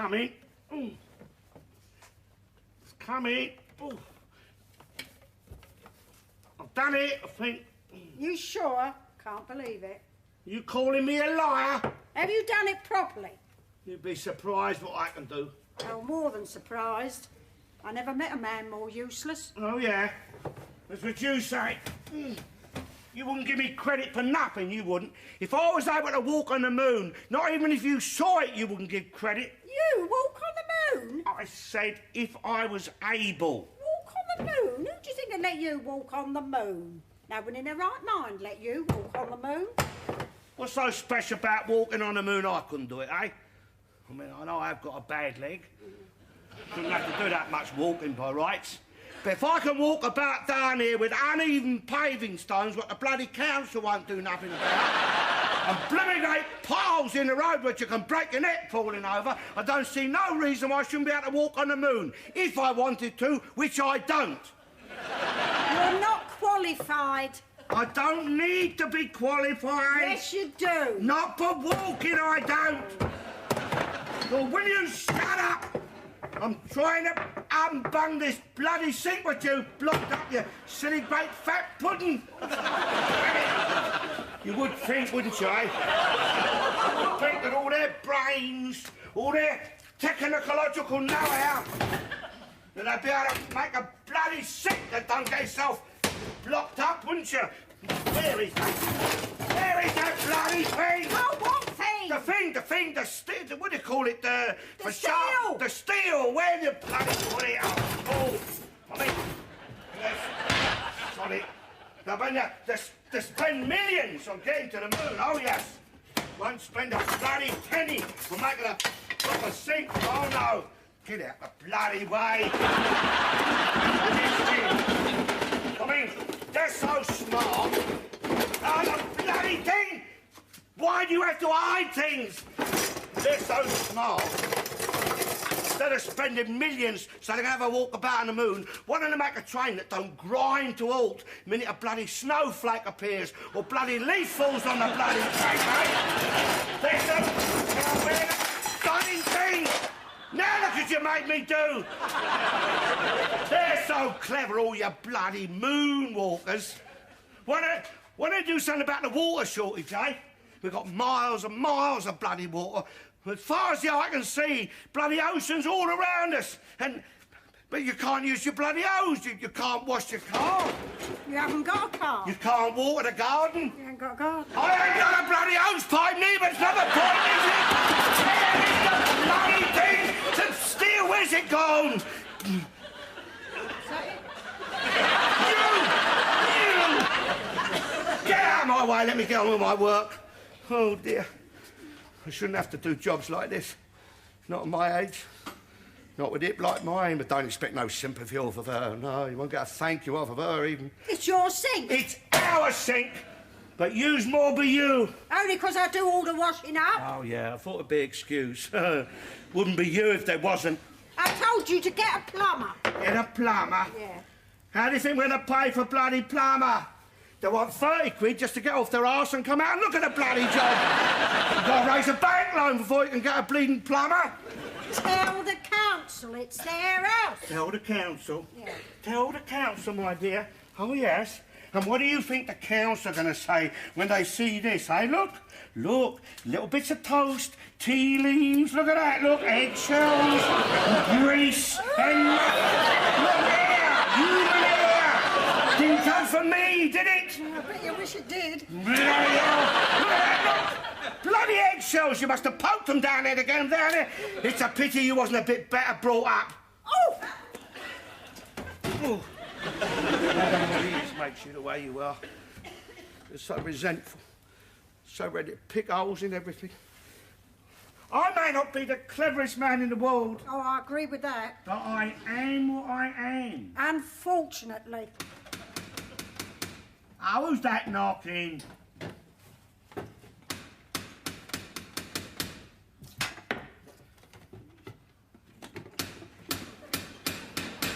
coming. It's coming. Ooh. I've done it, I think. You sure? Can't believe it. You calling me a liar? Have you done it properly? You'd be surprised what I can do. Oh, more than surprised. I never met a man more useless. Oh, yeah? That's what you say. You wouldn't give me credit for nothing, you wouldn't. If I was able to walk on the moon, not even if you saw it, you wouldn't give credit. You walk on the moon? I said if I was able. Walk on the moon? Who do you think would let you walk on the moon? No one in their right mind let you walk on the moon. What's so special about walking on the moon I couldn't do it, eh? I mean, I know I've got a bad leg. Shouldn't have to do that much walking by rights. But if I can walk about down here with uneven paving stones, what the bloody council won't do nothing about, and blooming great piles in the road which you can break your neck falling over, I don't see no reason why I shouldn't be able to walk on the moon. If I wanted to, which I don't. You're not qualified. I don't need to be qualified. Yes, you do. Not for walking, I don't. Well, will you shut up? I'm trying to unbung this bloody sink with you blocked up, you silly great fat pudding. You would think, wouldn't you, eh? You would think that all their brains, all their technological know-how, that they'd be able to make a bloody sink that don't get itself blocked up, wouldn't you? Where is that? Where is that bloody thing? Oh, what thing? The steel, what do you call it? The steel. The steel, where do you bloody put it up? Oh, I mean, yes, sorry. I mean, they spend millions on getting to the moon, oh yes. Won't spend a bloody penny for making a proper sink, oh no. Get out the bloody way. I mean, they're so smart. Oh, the bloody thing! Why do you have to hide things? They're so smart. Instead of spending millions so they can have a walk about on the moon, why don't they make a train that don't grind to halt the minute a bloody snowflake appears or bloody leaf falls on the bloody train, eh? They're so stunning thing. Now look what you made me do. They're so clever, all you bloody moonwalkers. Why don't they do something about the water shortage, eh? We've got miles and miles of bloody water. As far as the eye can see, bloody oceans all around us. But you can't use your bloody hose. You can't wash your car. You haven't got a car. You can't water the garden. You ain't got a garden. I ain't got a bloody hose pipe neither. It's not the point, is it? Where is the bloody thing? The steel, where's it gone? You! Get out of my way, let me get on with my work. Oh, dear. I shouldn't have to do jobs like this. Not at my age. Not with it like mine, but don't expect no sympathy off of her. No, you won't get a thank you off of her, even. It's your sink. It's our sink, but you's more be you. Only 'cause I do all the washing up. Oh, yeah, I thought it'd be an excuse. Wouldn't be you if there wasn't. I told you to get a plumber. Get a plumber? Yeah. How do you think we're going to pay for bloody plumber? They want 30 quid just to get off their arse and come out and look at the bloody job. You've got to raise a bank loan before you can get a bleeding plumber. Tell the council it's their house. Tell the council? Yeah. Tell the council, my dear. Oh, yes. And what do you think the council are going to say when they see this, eh? Look, little bits of toast, tea leaves, look at that, look, eggshells, grease, and... Look there, you there! Didn't come from me, did it? I bet you wish it did. Bloody hell! Look at that, look! Bloody eggshells, you must have poked them down there to get them down there. It's a pity you wasn't a bit better brought up. Oh! Oh. I don't know what it is makes you the way you are. You're so resentful, so ready to pick holes in everything. I may not be the cleverest man in the world. Oh, I agree with that. But I am what I am. Unfortunately. Oh, who's that knocking?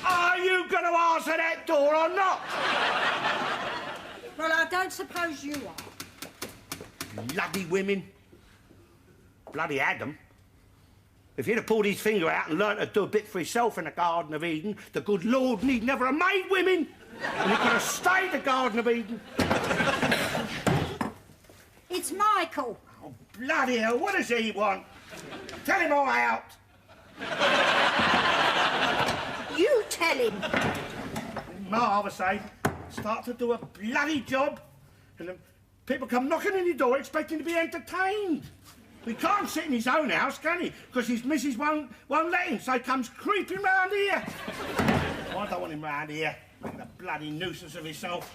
Are you going to answer that door or not? Well, I don't suppose you are. Bloody women. Bloody Adam. If he'd have pulled his finger out and learnt to do a bit for himself in the Garden of Eden, the good Lord need never have made women. And he could have stayed the Garden of Eden. It's Michael. Oh, bloody hell, what does he want? Tell him I'm out. You tell him. Ma, I was saying, start to do a bloody job, and then people come knocking on your door expecting to be entertained. He can't sit in his own house, can he? Because his missus won't let him, so he comes creeping round here. Oh, I don't want him round here, making a bloody nuisance of himself.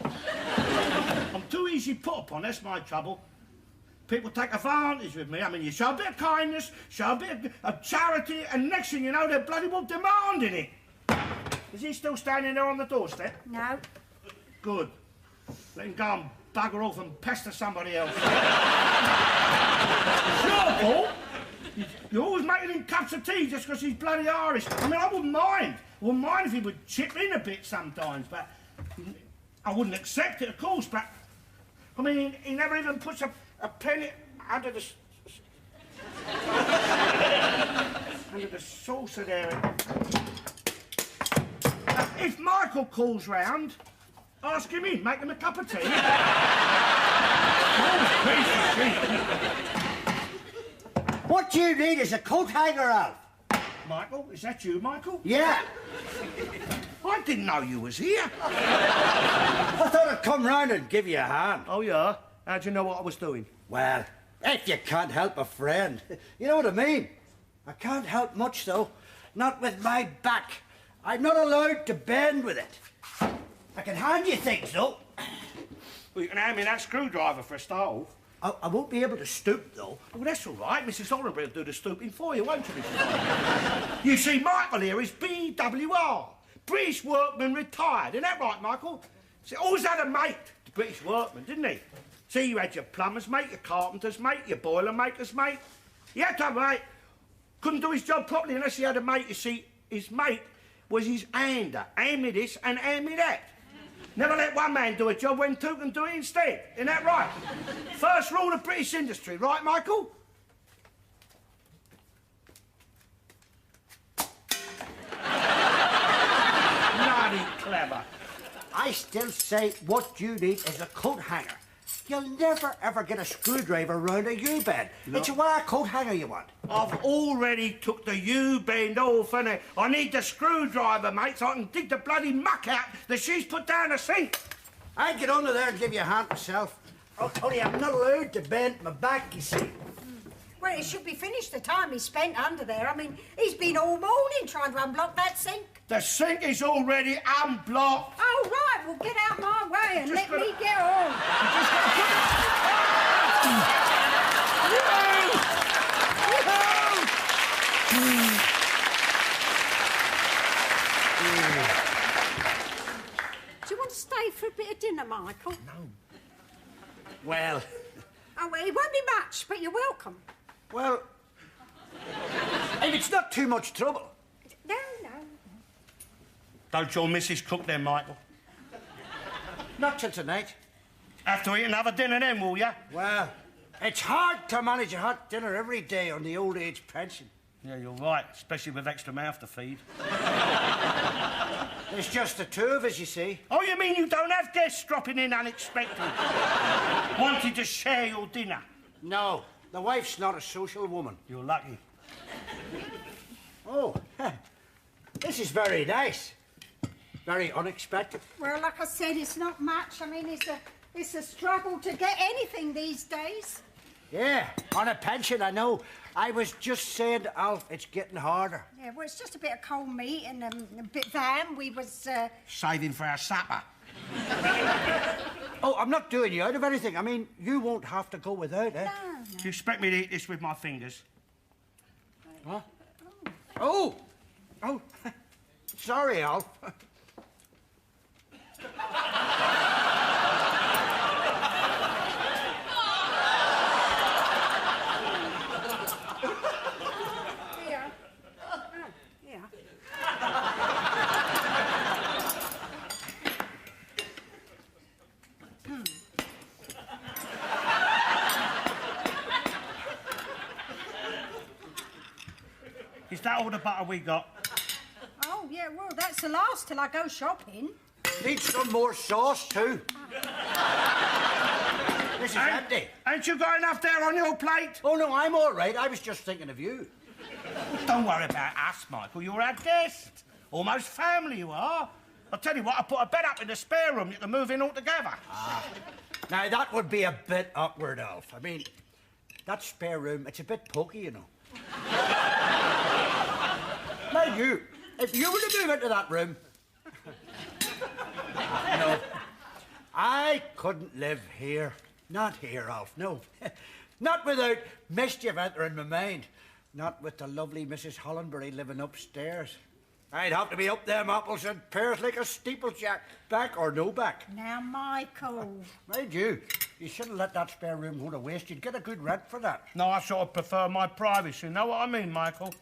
I'm too easy put upon, that's my trouble. People take advantage of me. I mean, you show a bit of kindness, show a bit of charity, and next thing you know, they're bloody well demanding it. Is he still standing there on the doorstep? No. Good. Let him go and bugger off and pester somebody else. Sure, Paul. You're always making him cups of tea just because he's bloody Irish. I mean, I wouldn't mind. I wouldn't mind if he would chip in a bit sometimes, but I wouldn't accept it, of course, but... I mean, he never even puts a penny under the... under the saucer there. If Michael calls round, ask him in, make him a cup of tea. What do you need is a coat hanger, Alf. Michael, is that you, Michael? Yeah. I didn't know you was here. I thought I'd come round and give you a hand. Oh, yeah? How'd you know what I was doing? Well, if you can't help a friend, you know what I mean. I can't help much, though. Not with my back. I'm not allowed to bend with it. I can hand you things, though. Well, you can hand me that screwdriver for a start off. I won't be able to stoop, though. Well, that's all right. Mrs. Holloway will do the stooping for you, won't you, Mrs. Holloway? You see, Michael here is BWR, British Workman Retired. Isn't that right, Michael? See, always had a mate, the British Workman, didn't he? See, you had your plumbers mate, your carpenters mate, your boiler makers mate. He had to have a mate. Couldn't do his job properly unless he had a mate. You see, his mate was his hander. Hand me this and hand me that. Never let one man do a job when two can do it instead. Isn't that right? First rule of British industry, right, Michael? Bloody clever. I still say what you need is a coat hanger. You'll never, ever get a screwdriver round a U-bend. No. It's a wire coat hanger you want. I've already took the U-bend off, innit? I need the screwdriver, mate, so I can dig the bloody muck out that she's put down the sink. I'd get under there and give you a hand myself. Only I'm not allowed to bend my back, you see. Well, it should be finished the time he spent under there. I mean, he's been all morning trying to unblock that sink. The sink is already unblocked. Oh, right, well, get out my way and let me get on. Do you want to stay for a bit of dinner, Michael? No. Well, Oh, well, it won't be much, but you're welcome. well, if it's not too much trouble. No, no. Don't your missus cook then, Michael? Not till tonight. Have to eat another dinner then, will ya? Well, it's hard to manage a hot dinner every day on the old age pension. Yeah, you're right, especially with extra mouth to feed. There's just the two of us, you see. Oh, you mean you don't have guests dropping in unexpected? Wanting to share your dinner? No, the wife's not a social woman. You're lucky. Oh, this is very nice. Very unexpected. Well, like I said, it's not much. I mean, it's a struggle to get anything these days. Yeah, on a pension, I know. I was just saying to Alf, it's getting harder. Yeah, well, it's just a bit of cold meat and a bit of ham. We was... Saving for our supper. Oh, I'm not doing you out of anything. I mean, you won't have to go without, eh? No, no. Do you expect me to eat this with my fingers? Huh? Oh! Oh, sorry, Alf. Yeah. Oh, yeah. that all the butter we got? Oh, yeah, well, that's the last till I go shopping. Need some more sauce, too. This is empty. Ain't you got enough there on your plate? Oh, no, I'm all right. I was just thinking of you. Don't worry about us, Michael. You're our guest. Almost family you are. I'll tell you what, I put a bed up in the spare room. You can move in all together. Now, that would be a bit awkward, Alf. I mean, that spare room, it's a bit pokey, you know. Now, if you were to move into that room... No, I couldn't live here. Not here, Alf, no. Not without mischief entering my mind. Not with the lovely Mrs. Hollenbury living upstairs. I'd have to be up them apples and pears like a steeplejack, back or no back. Now, Michael. Mind you shouldn't let that spare room go to waste. You'd get a good rent for that. No, I sort of prefer my privacy. You know what I mean, Michael?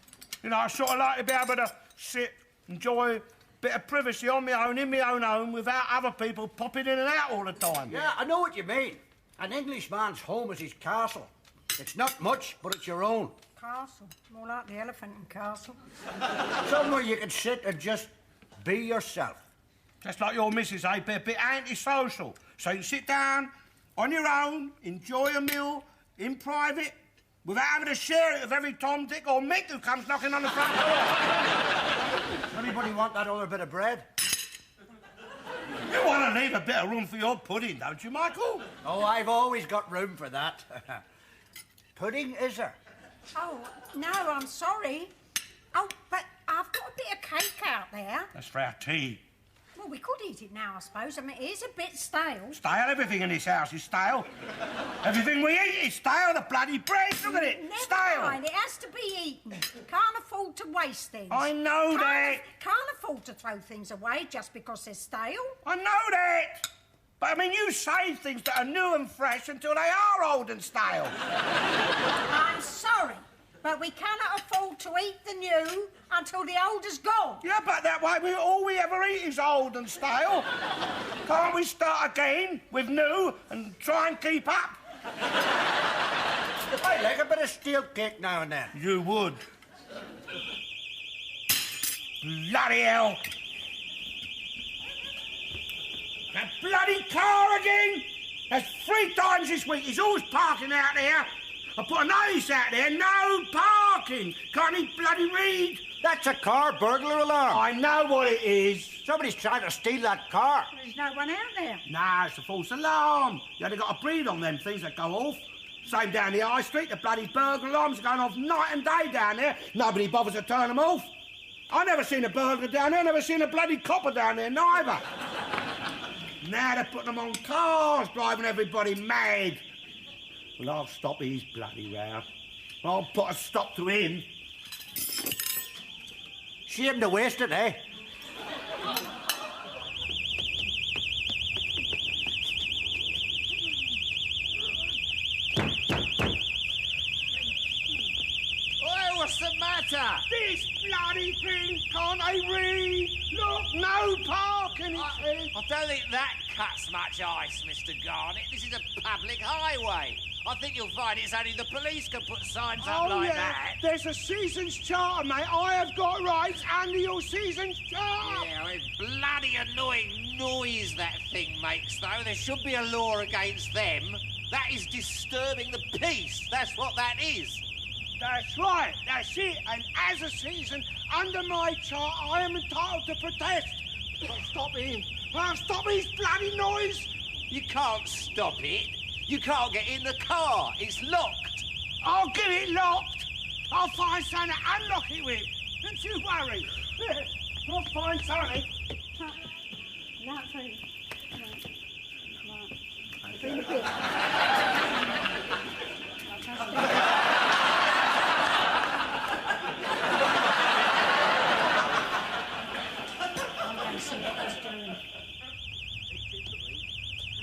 You know, I sort of like to be able to sit, enjoy a bit of privacy on my own, in my own home, without other people popping in and out all the time. Yeah, I know what you mean. An Englishman's home is his castle. It's not much, but it's your own. Castle. More like the elephant in castle. Somewhere you can sit and just be yourself. Just like your missus, eh? Be a bit antisocial. So you can sit down on your own, enjoy a meal in private, without having to share it with every Tom, Dick or Mick who comes knocking on the front door. Anybody want that other bit of bread? You want to leave a bit of room for your pudding, don't you, Michael? Oh, I've always got room for that. Pudding, is there? Oh, no, I'm sorry. Oh, but I've got a bit of cake out there. That's for our tea. Well, we could eat it now, I suppose. I mean, it is a bit stale. Stale? Everything in this house is stale. Everything we eat is stale. The bloody bread, look at it. Never stale. mind, it has to be eaten. Can't afford to waste things. I know that. Can't afford to throw things away just because they're stale. I know that. But, I mean, you save things that are new and fresh until they are old and stale. I'm sorry, but we cannot afford to eat the new until the old is gone. Yeah, but that way all we ever eat is old and stale. Can't we start again with new and try and keep up? I like a bit of steel cake now and then. You would. Bloody hell. That bloody car again! That's 3 times this week. He's always parking out there. I put a notice out there, no parking. Can't he bloody read? That's a car burglar alarm. I know what it is. Somebody's trying to steal that car. There's no one out there. Nah, it's a false alarm. You only got to breathe on them things that go off. Same down the high street, the bloody burglar alarms are going off night and day down there. Nobody bothers to turn them off. I never seen a burglar down there, never seen a bloody copper down there, neither. Now they're putting them on cars, driving everybody mad. Well, I'll stop his bloody row. I'll put a stop to him. Shame to waste it, eh? Oi, what's the matter? This bloody thing, can't I read? Look, no parking, it says. I don't think that cuts much ice, Mr. Garnett. This is a public highway. I think you'll find it's only the police can put signs up like that. There's a season's charter, mate. I have got rights under your season's charter. Yeah, well, it's bloody annoying noise that thing makes, though. There should be a law against them. That is disturbing the peace. That's what that is. That's right, that's it. And as a season, under my charter, I am entitled to protest. But stop him. I'll stop his bloody noise. You can't stop it. You can't get in the car. It's locked. I'll get it locked. I'll find something to unlock it with. Don't you worry. I'll find something. That's it.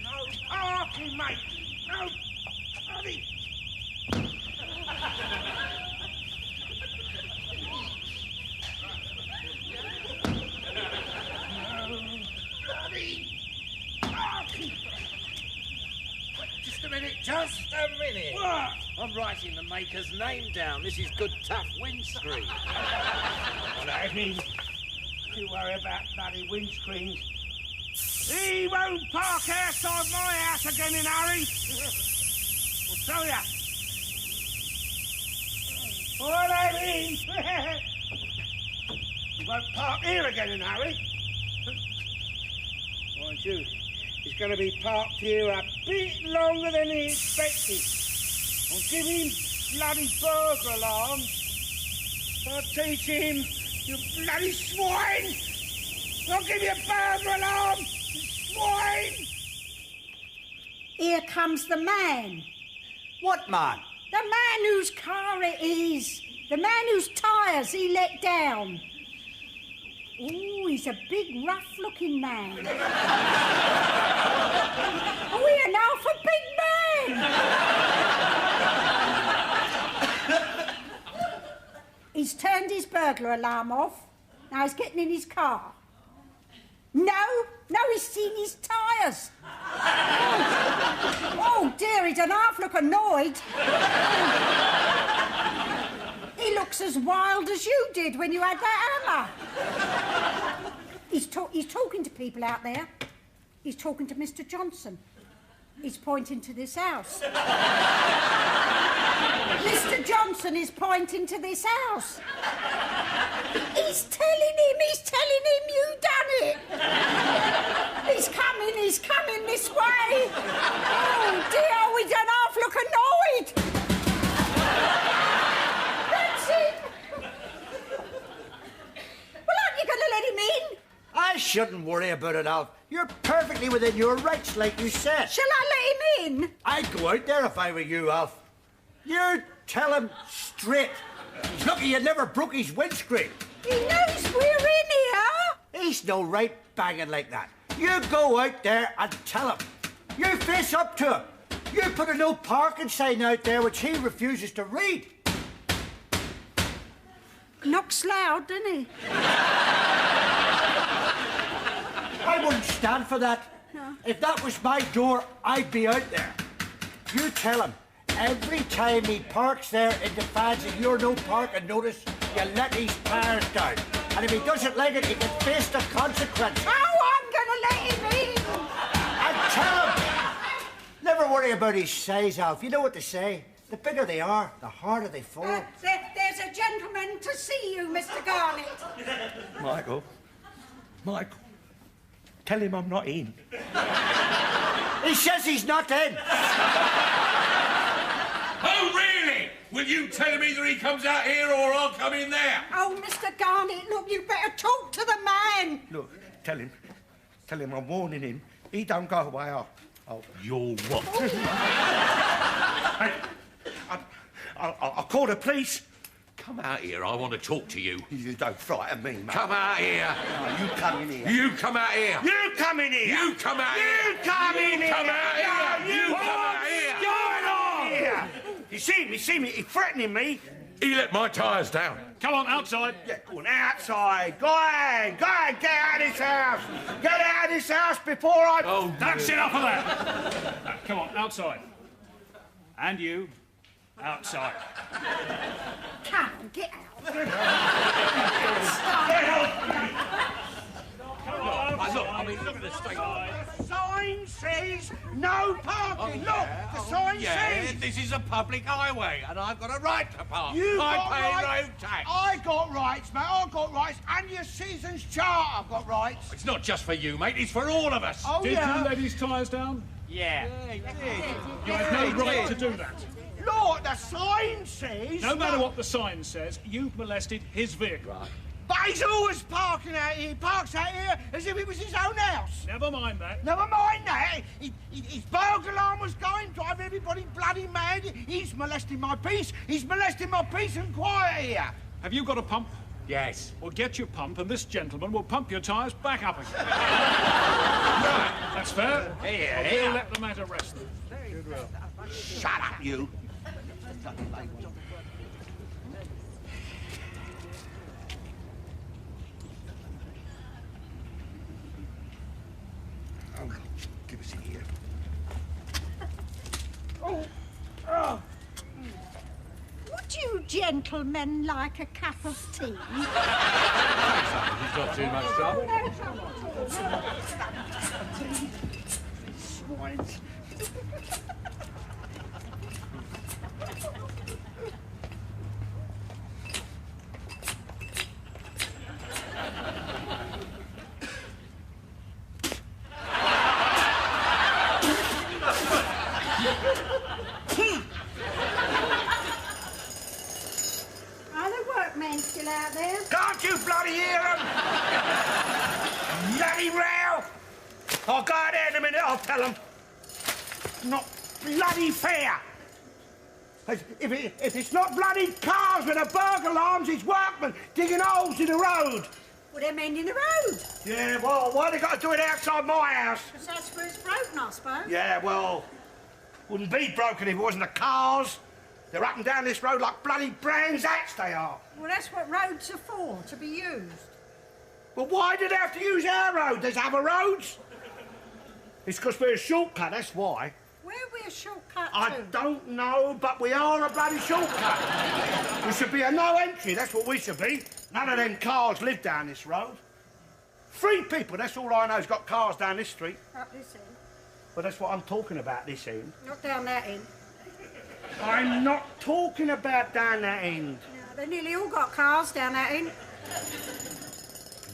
No parking, mate. No bloody... Just a minute. Just a minute. What? I'm writing the maker's name down. This is good, tough windscreen. Well, I mean, you worry about bloody windscreens. He won't park outside my house again in a hurry. I'll tell ya. What I mean, he won't park here again in a hurry. Mind you, he's going to be parked here a bit longer than he expected. I'll give him bloody burglar alarms. I'll teach him, you bloody swine! I'll give you a burglar alarm, you swine! Here comes the man. What man? The man whose car it is. The man whose tyres he let down. Oh, he's a big, rough-looking man. Oh, here now for big man! He's turned his burglar alarm off. Now he's getting in his car. No, he's seen his tyres. Oh, dear, he doesn't half look annoyed. He looks as wild as you did when you had that hammer. He's talking to people out there. He's talking to Mr. Johnson. He's pointing to this house. Mr. Johnson is pointing to this house. He's telling him you done it. He's coming this way. Oh, dear, we don't half look annoyed. That's it. Well, aren't you going to let him in? I shouldn't worry about it, Alf. You're perfectly within your rights, like you said. Shall I let him in? I'd go out there if I were you, Alf. You tell him straight. He's lucky you never broke his windscreen. He knows we're in here. He's no right banging like that. You go out there and tell him. You face up to him. You put a no parking sign out there which he refuses to read. Knocks loud, doesn't he? I wouldn't stand for that. No. If that was my door, I'd be out there. You tell him. Every time he parks there in defiance of your no parking notice, you let his tires down. And if he doesn't like it, he can face the consequences. Oh, I'm going to let him in. And tell him. Never worry about his size, Alf. You know what they say. The bigger they are, the harder they fall. There's a gentleman to see you, Mr. Garnett. Michael, tell him I'm not in. He says he's not in. Oh, really? Will you tell him either he comes out here or I'll come in there? Oh, Mr. Garnett, look, you better talk to the man. Look, tell him I'm warning him. He don't go away. You're what? I'll call the police. Come out here, I want to talk to you. You don't frighten me, mate. Come out here. No, you come in here. You come out here. You come in here. You come out here. You come in here. Come out here. You come out here. What's going on here? You see me, he's threatening me. He let my tyres down. Come on, outside. Yeah, go on, outside. Go on, get out of this house. Get out of this house before I... Oh, That's enough of that. Come on, outside. And you, outside. Come on, get out. Look at the state. The sign says no parking. Look, the sign says... This is a public highway, and I've got a right to park. You've I got pay rights. road tax. I got rights, mate. I got rights. And your season's chart, I've got rights. It's not just for you, mate. It's for all of us. Oh, Did yeah. you let his tyres down? Yeah. You had no right to do that. Look, the sign says... No matter what the sign says, you've molested his vehicle. But he's always parking out here. He parks out here as if it was his own house. Never mind that. Never mind that. His burglar alarm was going, driving everybody bloody mad. He's molesting my peace. He's molesting my peace and quiet here. Have you got a pump? Yes. Well, get your pump, and this gentleman will pump your tyres back up again. Right. That's fair. We'll let the matter rest then. Shut up, you. Oh, give us in here. Oh, gentlemen like a cup of tea? He's not too much trouble. Swines. Are the workmen still out there? Can't you bloody hear them? Bloody row! I'll go out there in a minute, I'll tell them. Not bloody fair. If it's not bloody cars with a burglar alarms, it's workmen digging holes in the road. Well, they're mending the road. Yeah, well, why they got to do it outside my house? Because that's where it's broken, I suppose. Yeah, well, wouldn't be broken if it wasn't the cars. They're up and down this road like bloody Brands Hats, they are. Well, that's what roads are for, to be used. Well, why do they have to use our road? There's other roads. It's because we're a shortcut, that's why. Where are we a shortcut I to? don't know, but we are a bloody shortcut. We should be a no entry, that's what we should be. None of them cars live down this road. 3 people, that's all I know, has got cars down this street. Up this end. Well, that's what I'm talking about, this end. Not down that end. I'm not talking about down that end. No, they nearly all got cars down that end.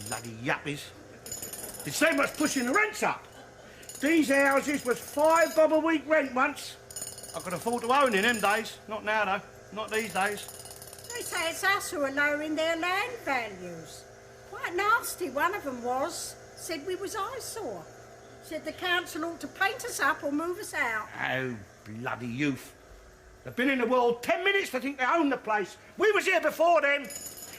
Bloody yuppies. It's so much pushing the rents up. These houses was £5 a week rent once. I could afford to own in them days. Not now, though. Not these days. They say it's us who are lowering their land values. Quite nasty, one of them was. Said we was eyesore. Said the council ought to paint us up or move us out. Oh, bloody youth. They've been in the world 10 minutes to think they own the place. We was here before them.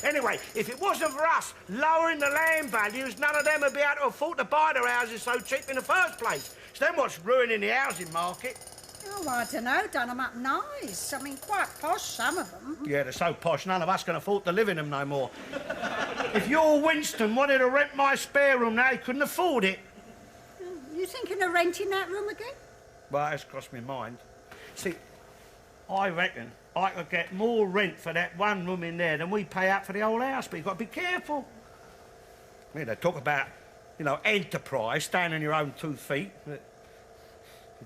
Anyway, if it wasn't for us lowering the land values, none of them would be able to afford to buy their houses so cheap in the first place. It's them what's ruining the housing market. Oh, I don't know, done them up nice. I mean, quite posh, some of them. Yeah, they're so posh, none of us can afford to live in them no more. If your Winston wanted to rent my spare room now, he couldn't afford it. You thinking of renting that room again? Well, that's crossed my mind. See, I reckon I could get more rent for that one room in there than we pay out for the whole house, but you've got to be careful. I mean, they talk about, you know, enterprise, standing on your own 2 feet. You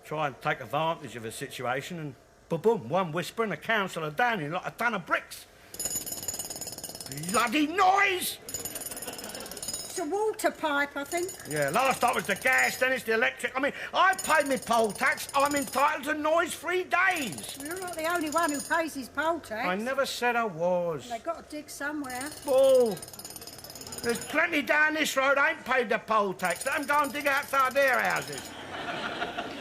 try and take advantage of a situation and boom, one whisper and the council are down in like a ton of bricks. Bloody noise! It's a water pipe, I think. Yeah, last time it was the gas, then it's the electric. I mean, I paid my poll tax. I'm entitled to noise-free days. You're not the only one who pays his poll tax. I never said I was. They've got to dig somewhere. Oh, there's plenty down this road ain't paid the poll tax. Let them go and dig outside their houses.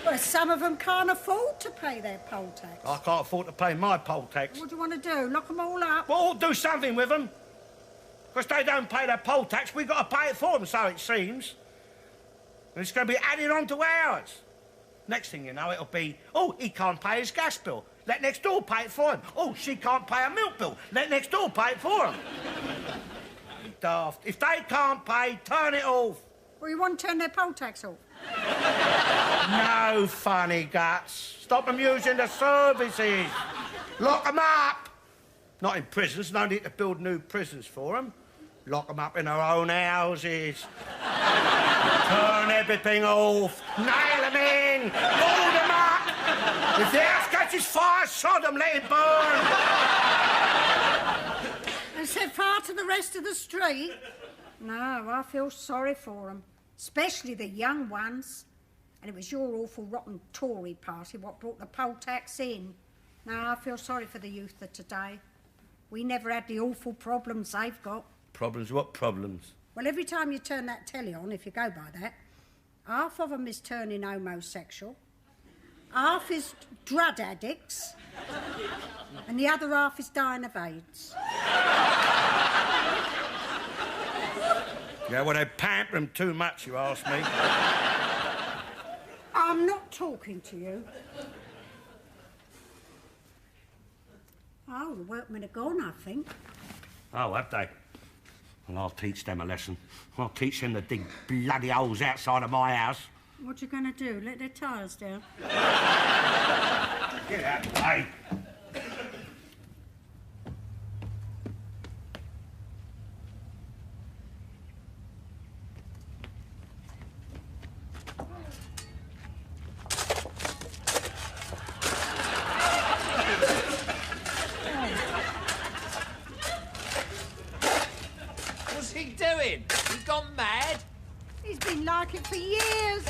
Well, some of them can't afford to pay their poll tax. I can't afford to pay my poll tax. What do you want to do? Lock them all up? Well, do something with them. Because they don't pay their poll tax, we've got to pay it for them, so it seems. And it's going to be added on to ours. Next thing you know, it'll be, oh, he can't pay his gas bill. Let next door pay it for him. Oh, she can't pay her milk bill. Let next door pay it for him. Daft. If they can't pay, turn it off. Well, you want to turn their poll tax off? No funny guts. Stop them using the services. Lock them up. Not in prisons. No need to build new prisons for them. Lock them up in their own houses. Turn everything off. Nail them in. Hold them up. If the house catches fire, sod them, let it burn. And set fire to the rest of the street? No, I feel sorry for them. Especially the young ones. And it was your awful rotten Tory party what brought the poll tax in. No, I feel sorry for the youth of today. We never had the awful problems they've got. Problems? What problems? Well, every time you turn that telly on, if you go by that, half of them is turning homosexual, half is drug addicts, and the other half is dying of AIDS. Yeah, well, they pamper them too much, you ask me. I'm not talking to you. Oh, the workmen are gone, I think. Oh, have they? Well, I'll teach them a lesson. I'll teach them to dig bloody holes outside of my house. What you going to do, let their tyres down? Get out of the way. years.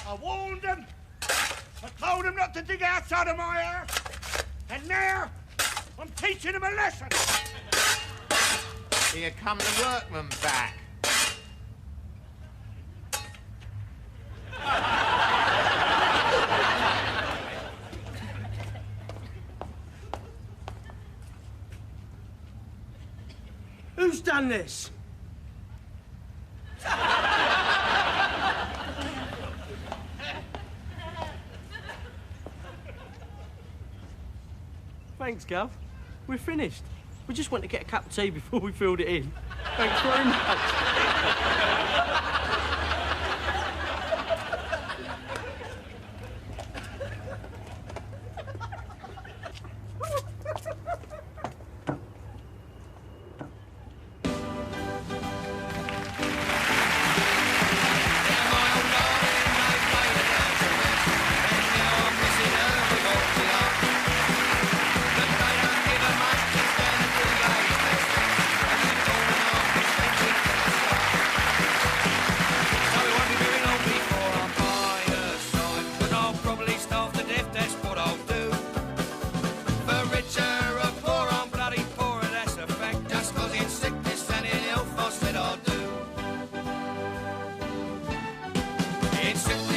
I warned them. I told them not to dig outside of my house. And now, I'm teaching them a lesson. Here come the workmen back. Who's done this? Thanks, Gov. We're finished. We just went to get a cup of tea before we filled it in. Thanks very much. It's